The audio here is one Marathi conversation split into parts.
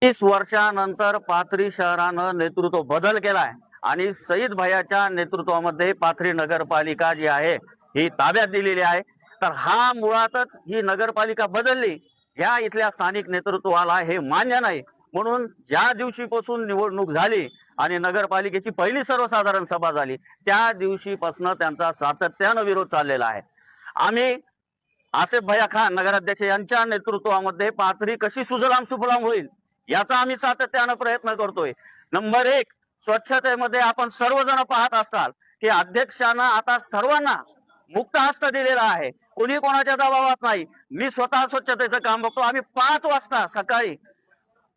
30 वर्षानंतर पाथरी शहरानं नेतृत्व बदल केलाय आणि सईद भैयाच्या नेतृत्वामध्ये पाथरी नगरपालिका जी आहे ही ताब्यात दिलेली आहे। तर हा मुळातच ही नगरपालिका बदलली या इथल्या स्थानिक नेतृत्वाला हे मान्य नाही, म्हणून ज्या दिवशीपासून निवडणूक झाली आणि नगरपालिकेची पहिली सर्वसाधारण सभा झाली त्या दिवशीपासून त्यांचा सातत्यानं विरोध चाललेला आहे। आम्ही आसिफ भैया खान नगराध्यक्ष यांच्या नेतृत्वामध्ये पाथरी कशी सुजलाम सुफलाम होईल याचा आम्ही सातत्यानं प्रयत्न करतोय। नंबर 1, स्वच्छतेमध्ये आपण सर्वजण पाहत असताल की अध्यक्षांना आता सर्वांना मुक्त हस्त दिलेला आहे, कोणी कोणाच्या दबावात नाही। मी स्वतः स्वच्छतेचं काम बघतो। आम्ही 5 वाजता सकाळी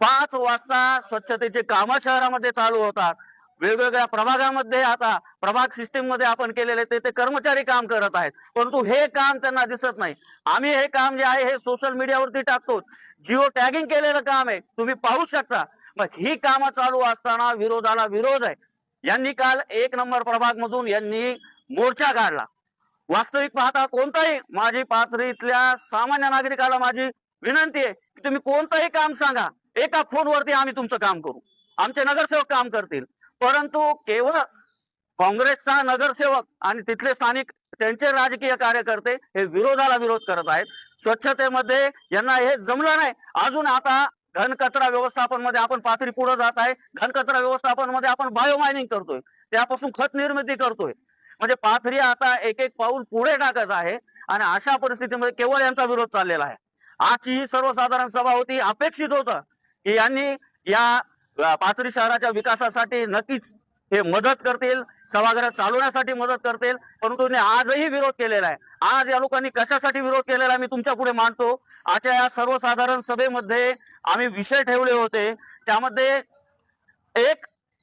5 वाजता स्वच्छतेचे काम शहरामध्ये चालू होतात। वेगवेगळ्या प्रभागामध्ये आता प्रभाग सिस्टीम मध्ये आपण केलेले ते कर्मचारी काम करत आहेत, परंतु हे काम त्यांना दिसत नाही। आम्ही हे काम जे आहे हे सोशल मीडियावरती टाकतो, जिओ टॅगिंग केलेलं काम आहे, तुम्ही पाहू शकता। मग ही कामं चालू असताना विरोधाला विरोध आहे। यांनी काल 1 नंबर प्रभाग मधून यांनी मोर्चा काढला। वास्तविक पाहता कोणताही माझी पाथरीतल्या सामान्य नागरिकाला माझी विनंती आहे की तुम्ही कोणताही काम सांगा, एका फोनवरती आम्ही तुमचं काम करू, आमचे नगरसेवक काम करतील। परंतु केवळ काँग्रेसचा नगरसेवक आणि तिथले स्थानिक त्यांचे राजकीय कार्यकर्ते हे विरोधाला विरोध करत आहेत। स्वच्छतेमध्ये यांना हे जमलं नाही। अजून आता घन कचरा व्यवस्थापन मध्ये आपण पाथरी पुढे जात आहे। घन कचरा व्यवस्थापन मध्ये आपण बायोमायनिंग करतोय, त्यापासून खत निर्मिती करतोय। म्हणजे पाथरी आता एक एक पाऊल पुढे टाकत आहे आणि अशा परिस्थितीमध्ये केवळ यांचा विरोध चाललेला आहे। आजची ही सर्वसाधारण सभा होती, अपेक्षित होतं की यांनी या पाथरी शहराच्या विकासासाठी नक्कीच हे मदत करतील, सभागृह चालवण्यासाठी मदत करतील, परंतु त्यांनी आजही विरोध केलेला आहे। आज या लोकांनी कशासाठी विरोध केलेला मी तुमच्या पुढे मांडतो। आजच्या या सर्वसाधारण सभेमध्ये आम्ही विषय ठेवले होते, त्यामध्ये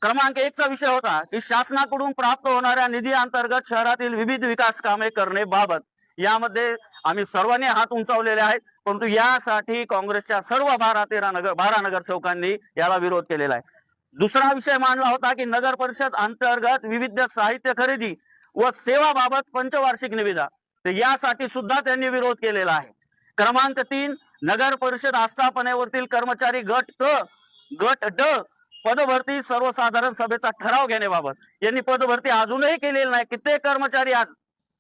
क्रमांक 1 चा विषय होता की शासनाकडून प्राप्त होणाऱ्या निधी अंतर्गत शहरातील विविध विकास कामे करणे बाबत। यामध्ये आम्ही सर्वांनी हात उंचावलेले आहेत, परंतु यासाठी काँग्रेसच्या सर्व 12 नगरसेवकांनी याला विरोध केलेला आहे। दुसरा विषय मांडला होता की नगर परिषद अंतर्गत विविध साहित्य खरेदी व सेवा बाबत पंचवार्षिक निविदा, तर यासाठी सुद्धा त्यांनी विरोध केलेला आहे। क्रमांक 3, नगर परिषद आस्थापनेवरील कर्मचारी गट ड पदभरती सर्वसाधारण सभेचा ठराव घेण्याबाबत। यांनी पदभरती अजूनही केलेली नाही। कित्येक कर्मचारी आज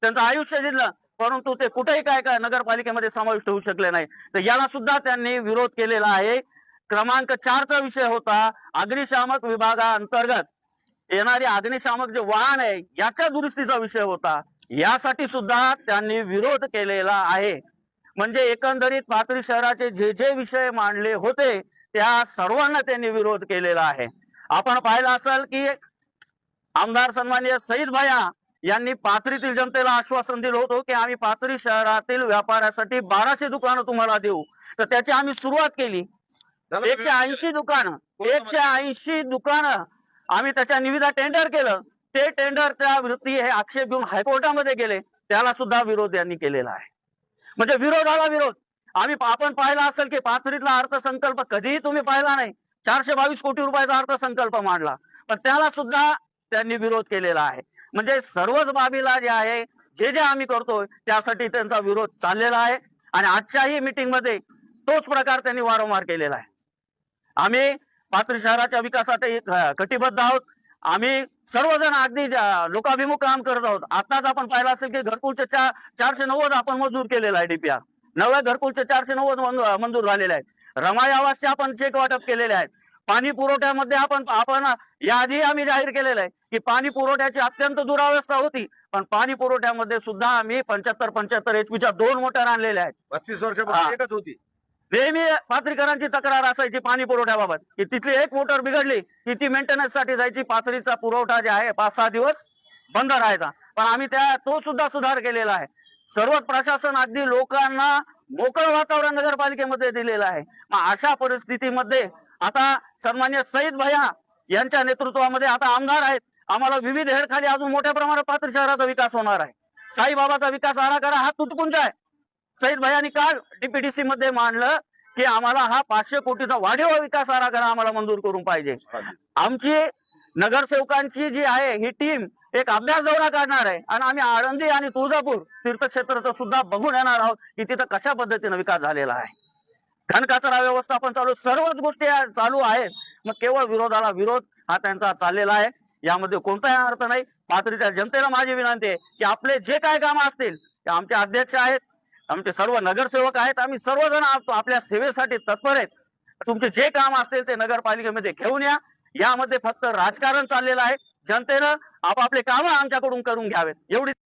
त्यांचं आयुष्य दिलं, परंतु ते कुठेही काय नगरपालिकेमध्ये समाविष्ट होऊ शकले नाही, तर याला सुद्धा त्यांनी विरोध केलेला आहे। क्रमांक 4 चा विषय होता अग्निशामक विभागाअंतर्गत येणारी अग्निशामक जे वाहन आहे याच्या दुरुस्तीचा विषय होता, यासाठी सुद्धा त्यांनी विरोध केलेला आहे। म्हणजे एकंदरीत पाथरी शहराचे जे विषय मांडले होते त्या सर्वांना त्यांनी विरोध केलेला आहे। आपण पाहिलं असेल की आमदार सन्माननीय सईद भैया यांनी पाथरीतील जनतेला आश्वासन दिलं होतं की आम्ही पाथरी शहरातील व्यापाऱ्यासाठी 1200 दुकानं तुम्हाला देऊ, तर त्याची आम्ही सुरुवात केली। 180 दुकानं आम्ही त्याच्या निविदा टेंडर केलं, ते टेंडरच्या विरुद्ध हे आक्षेप घेऊन हायकोर्टामध्ये गेले, त्याला सुद्धा विरोध यांनी केलेला आहे। म्हणजे विरोधाला विरोध। आपण पाहिला असेल की पाथरीतला अर्थसंकल्प कधीही तुम्ही पाहिला नाही, 422 कोटी रुपयाचा अर्थसंकल्प मांडला, पण त्याला सुद्धा त्यांनी विरोध केलेला आहे। म्हणजे सर्वच बाबीला जे आहे जे आम्ही करतोय त्यासाठी त्यांचा विरोध चाललेला आहे आणि आजच्याही मीटिंग मध्ये तोच प्रकार त्यांनी वारंवार केलेला आहे। आम्ही पाथरी शहराच्या विकासासाठी कटिबद्ध आहोत। आम्ही सर्वजण अगदी लोकाभिमुख काम करत आहोत। आताच आपण पाहिलं असेल की घरकुलचे 490 आपण मंजूर केलेला आहे। डीपीआर नव्या घरकुलचे 490 मंजूर झालेले आहेत। रमाई आवासचे आपण चेक वाटप केलेले आहेत। पाणी पुरवठ्यामध्ये आपण याआधी आम्ही जाहीर केलेलं आहे की पाणी पुरवठ्याची अत्यंत दुरावस्था होती, पण पाणी पुरवठ्यामध्ये सुद्धा आम्ही 75 एचपीच्या 2 मोटर आणलेल्या आहेत। 35 वर्षापूर्वी एकच होती। नेहमी पाथरीकरांची तक्रार असायची पाणी पुरवठ्याबाबत की तिथली एक मोटर बिघडली की ती मेंटेनन्स साठी जायची, पाथरीचा पुरवठा जे आहे 5-6 दिवस बंद राहायचा, पण आम्ही तो सुद्धा सुधार केलेला आहे। सर्व प्रशासन अगदी लोकांना मोकळं वातावरण नगरपालिकेमध्ये दिलेलं आहे। मग अशा परिस्थितीमध्ये आता सन्माननीय सईद भैया यांच्या नेतृत्वामध्ये आता आमदार आहेत, आम्हाला विविध हेडखाली अजून मोठ्या प्रमाणात पाथरी शहराचा विकास होणार आहे। साईबाबाचा विकास आराखडा हा तुटपुंजा आहे। सईद भैयांनी काल डीपीडीसी मध्ये मांडलं की आम्हाला हा 500 कोटीचा वाढीव विकास आराखडा आम्हाला मंजूर करून पाहिजे। आमची नगरसेवकांची जी आहे ही टीम एक अभ्यास दौरा काढणार आहे आणि आम्ही आळंदी आणि तुळजापूर तीर्थक्षेत्राचं सुद्धा बघून येणार आहोत की तिथं कशा पद्धतीने विकास झालेला आहे। घनकचरा व्यवस्थापन चालू, सर्वच गोष्टी चालू आहेत. मग केवळ विरोधाला विरोध हा त्यांचा चाललेला आहे. यामध्ये कोणताही अर्थ नाही. पाथरीच्या जनतेला माझी विनंती आहे की आपले जे काय काम असतील ते आमचे अध्यक्ष आहेत, आमचे सर्व नगरसेवक आहेत, आम्ही सर्वजण आपल्या सेवेसाठी तत्पर आहेत. तुमचे जे काम असतील ते नगरपालिकेमध्ये घेऊन या. यामध्ये फक्त राजकारण चाललेलं आहे. जनतेनं आपापले काम आमच्याकडून करून घ्यावेत एवढी